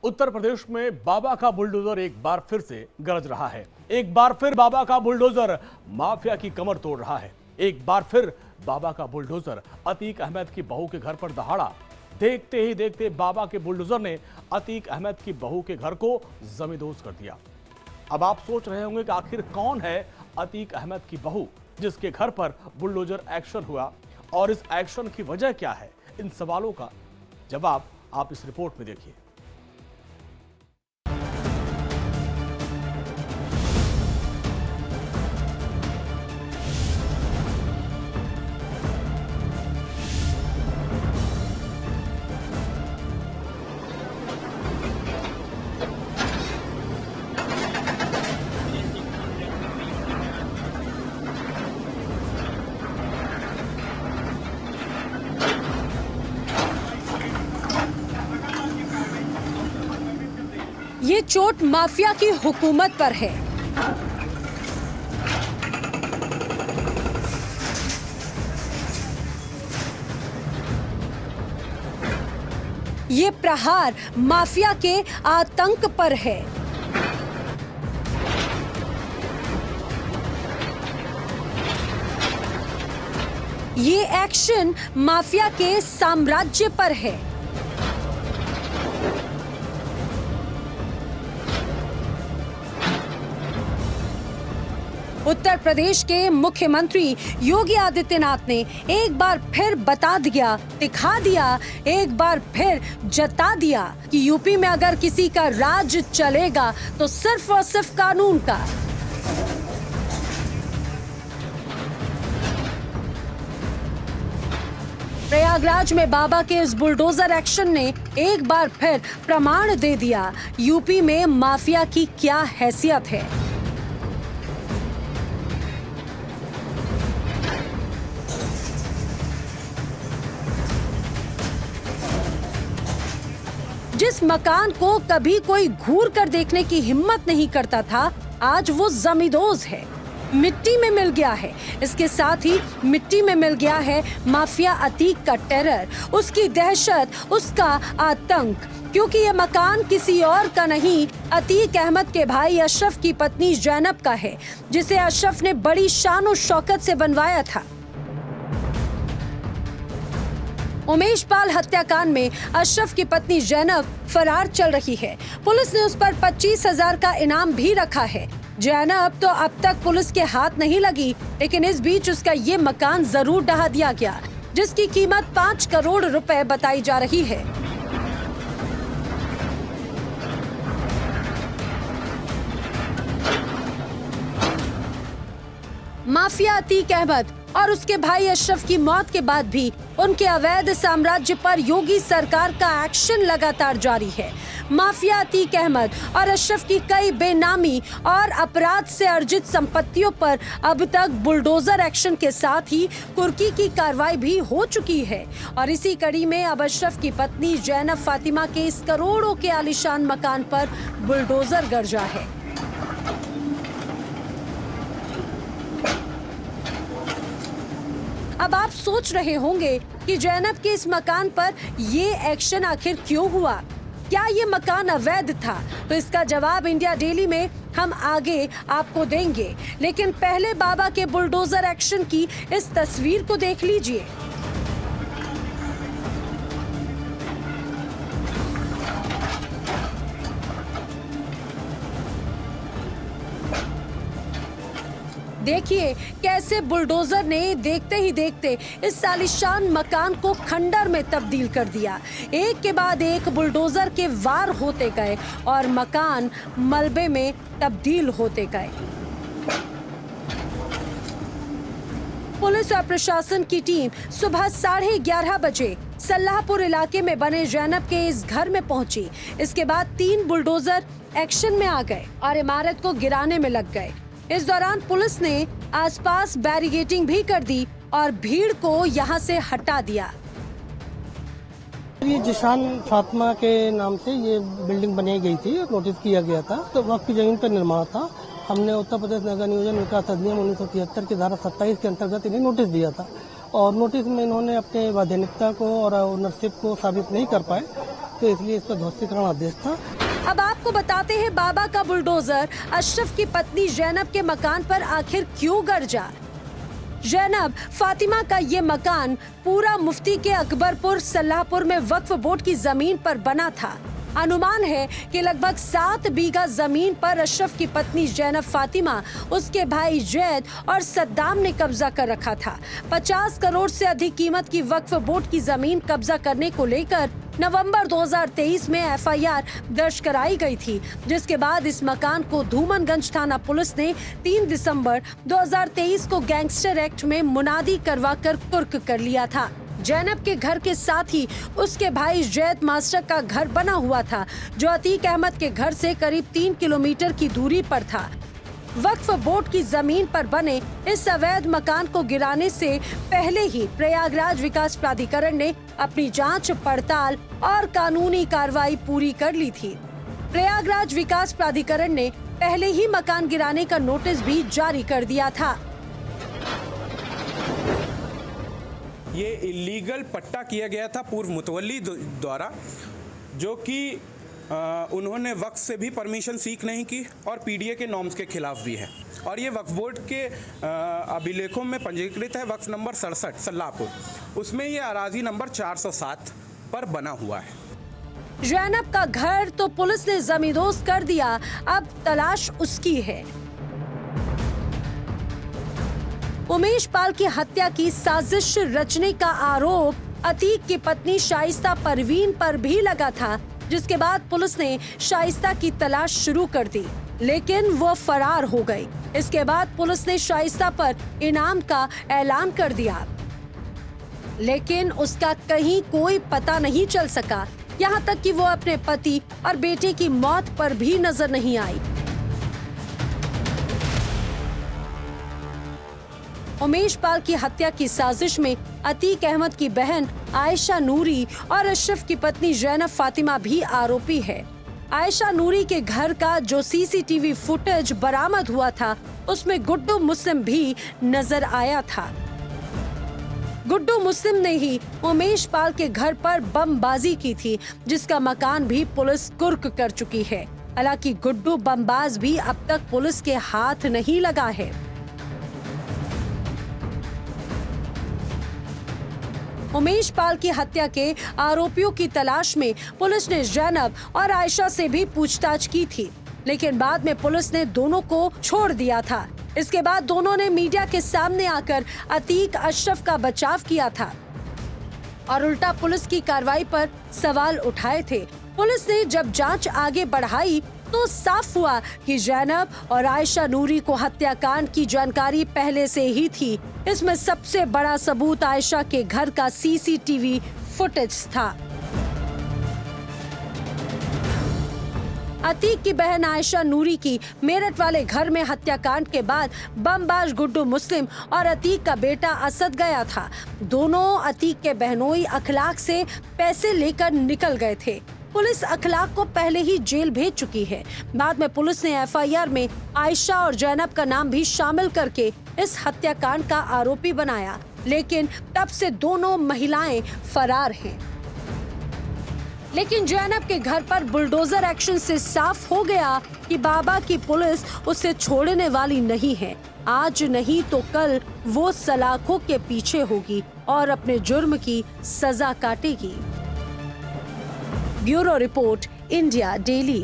उत्तर प्रदेश में बाबा का बुलडोजर एक बार फिर से गरज रहा है। एक बार फिर बाबा का बुलडोजर माफिया की कमर तोड़ रहा है। एक बार फिर बाबा का बुलडोजर अतीक अहमद की बहू के घर पर दहाड़ा। देखते ही देखते बाबा के बुलडोजर ने अतीक अहमद की बहू के घर को जमींदोज कर दिया। अब आप सोच रहे होंगे कि आखिर कौन है अतीक अहमद की बहू जिसके घर पर बुलडोजर एक्शन हुआ और इस एक्शन की वजह क्या है। इन सवालों का जवाब आप इस रिपोर्ट में देखिए। ये चोट माफिया की हुकूमत पर है। ये प्रहार माफिया के आतंक पर है। ये एक्शन माफिया के साम्राज्य पर है। उत्तर प्रदेश के मुख्यमंत्री योगी आदित्यनाथ ने एक बार फिर बता दिया, दिखा दिया, एक बार फिर जता दिया कि यूपी में अगर किसी का राज चलेगा तो सिर्फ और सिर्फ कानून का। प्रयागराज में बाबा के इस बुलडोजर एक्शन ने एक बार फिर प्रमाण दे दिया यूपी में माफिया की क्या हैसियत है। जिस मकान को कभी कोई घूर कर देखने की हिम्मत नहीं करता था, आज वो जमींदोज है, मिट्टी में मिल गया है। इसके साथ ही मिट्टी में मिल गया है माफिया अतीक का टेरर, उसकी दहशत, उसका आतंक। क्योंकि ये मकान किसी और का नहीं, अतीक अहमद के भाई अशरफ की पत्नी जैनब का है, जिसे अशरफ ने बड़ी शान और शौकत से बनवाया था। उमेश पाल हत्याकांड में अशरफ की पत्नी जैनब फरार चल रही है। पुलिस ने उस पर 25,000 का इनाम भी रखा है। जैनब तो अब तक पुलिस के हाथ नहीं लगी, लेकिन इस बीच उसका ये मकान जरूर ढहा दिया गया, जिसकी कीमत 5 करोड़ रुपए बताई जा रही है। माफिया अतीक अहमद और उसके भाई अशरफ की मौत के बाद भी उनके अवैध साम्राज्य पर योगी सरकार का एक्शन लगातार जारी है। माफिया अतीक अहमद और अशरफ की कई बेनामी और अपराध से अर्जित संपत्तियों पर अब तक बुलडोजर एक्शन के साथ ही कुर्की की कार्रवाई भी हो चुकी है। और इसी कड़ी में अब अशरफ की पत्नी जैनब फातिमा के इस करोड़ों के आलीशान मकान पर बुलडोजर गरजा है। अब आप सोच रहे होंगे कि जैनब के इस मकान पर ये एक्शन आखिर क्यों हुआ? क्या ये मकान अवैध था? तो इसका जवाब इंडिया डेली में हम आगे आपको देंगे, लेकिन पहले बाबा के बुलडोजर एक्शन की इस तस्वीर को देख लीजिए। देखिए कैसे बुलडोजर ने देखते ही देखते इस आलीशान मकान को खंडर में तब्दील कर दिया। एक के बाद एक बुलडोजर के वार होते गए और मकान मलबे में तब्दील होते गए। पुलिस और प्रशासन की टीम सुबह 11:30 बजे सल्लाहपुर इलाके में बने जैनब के इस घर में पहुंची। इसके बाद 3 बुलडोजर एक्शन में आ गए और इमारत को गिराने में लग गए। इस दौरान पुलिस ने आसपास बैरिकेडिंग भी कर दी और भीड़ को यहां से हटा दिया। ये जिशान फातिमा के नाम से ये बिल्डिंग बनाई गई थी, नोटिस किया गया था। तो वक्त की जमीन पर निर्माण था। हमने उत्तर प्रदेश नगर नियोजन विकास अधिनियम 1973 की धारा 27 के अंतर्गत इन्हें नोटिस दिया था और नोटिस में इन्होंने अपने वैधानिकता को और ओनरशिप को साबित नहीं कर पाए, तो इसलिए इस पर ध्वस्तीकरण आदेश था। अब आपको बताते हैं बाबा का बुलडोजर अशरफ की पत्नी जैनब के मकान पर आखिर क्यों गरजा। जैनब फातिमा का ये मकान पूरा मुफ्ती के अकबरपुर सलाहपुर में वक्फ बोर्ड की जमीन पर बना था। अनुमान है कि लगभग 7 बीघा जमीन पर अशरफ की पत्नी जैनब फातिमा, उसके भाई जैद और सद्दाम ने कब्जा कर रखा था। 50 करोड़ से अधिक कीमत की वक्फ बोर्ड की जमीन कब्जा करने को लेकर नवंबर 2023 में एफआईआर दर्ज कराई गई थी, जिसके बाद इस मकान को धूमनगंज थाना पुलिस ने 3 दिसंबर 2023 को गैंगस्टर एक्ट में मुनादी करवाकर कुर्क कर लिया था। जैनब के घर के साथ ही उसके भाई जैद मास्टर का घर बना हुआ था, जो अतीक अहमद के घर से करीब 3 किलोमीटर की दूरी पर था। वक्फ बोर्ड की जमीन पर बने इस अवैध मकान को गिराने से पहले ही प्रयागराज विकास प्राधिकरण ने अपनी जांच पड़ताल और कानूनी कार्रवाई पूरी कर ली थी। प्रयागराज विकास प्राधिकरण ने पहले ही मकान गिराने का नोटिस भी जारी कर दिया था। ये इलीगल पट्टा किया गया था पूर्व मुतवल्ली द्वारा, जो कि उन्होंने वक्फ से भी परमिशन सीख नहीं की और पीडीए के नॉर्म्स के खिलाफ भी है। और ये वक्फ बोर्ड के अभिलेखों में पंजीकृत है वक्फ नंबर 67 सलाहपुर, उसमें ये अराजी नंबर 407 पर बना हुआ है। जैनब का घर तो पुलिस ने जमींदोज कर दिया, अब तलाश उसकी है। उमेश पाल की हत्या की साजिश रचने का आरोप अतीक की पत्नी शाइस्ता परवीन पर भी लगा था, जिसके बाद पुलिस ने शाइस्ता की तलाश शुरू कर दी, लेकिन वो फरार हो गई। इसके बाद पुलिस ने शाइस्ता पर इनाम का ऐलान कर दिया, लेकिन उसका कहीं कोई पता नहीं चल सका। यहाँ तक कि वो अपने पति और बेटे की मौत पर भी नजर नहीं आई। उमेश पाल की हत्या की साजिश में अतीक अहमद की बहन आयशा नूरी और अशरफ की पत्नी जैनब फातिमा भी आरोपी है। आयशा नूरी के घर का जो सीसीटीवी फुटेज बरामद हुआ था, उसमें गुड्डू मुस्लिम भी नजर आया था। गुड्डू मुस्लिम ने ही उमेश पाल के घर पर बमबाजी की थी, जिसका मकान भी पुलिस कुर्क कर चुकी है। हालांकि गुड्डू बमबाज भी अब तक पुलिस के हाथ नहीं लगा है। उमेश पाल की हत्या के आरोपियों की तलाश में पुलिस ने जैनब और आयशा से भी पूछताछ की थी, लेकिन बाद में पुलिस ने दोनों को छोड़ दिया था। इसके बाद दोनों ने मीडिया के सामने आकर अतीक अशरफ का बचाव किया था और उल्टा पुलिस की कार्रवाई पर सवाल उठाए थे। पुलिस ने जब जांच आगे बढ़ाई तो साफ हुआ कि जैनब और आयशा नूरी को हत्याकांड की जानकारी पहले से ही थी। इसमें सबसे बड़ा सबूत आयशा के घर का सीसीटीवी फुटेज था। अतीक की बहन आयशा नूरी की मेरठ वाले घर में हत्याकांड के बाद बमबाज गुड्डू मुस्लिम और अतीक का बेटा असद गया था। दोनों अतीक के बहनोई अखलाक से पैसे लेकर निकल गए थे। पुलिस अखलाक को पहले ही जेल भेज चुकी है। बाद में पुलिस ने एफआईआर में आयशा और जैनब का नाम भी शामिल करके इस हत्याकांड का आरोपी बनाया, लेकिन तब से दोनों महिलाएं फरार हैं। लेकिन जैनब के घर पर बुलडोजर एक्शन से साफ हो गया कि बाबा की पुलिस उसे छोड़ने वाली नहीं है। आज नहीं तो कल वो सलाखों के पीछे होगी और अपने जुर्म की सजा काटेगी। Bureau report, India daily.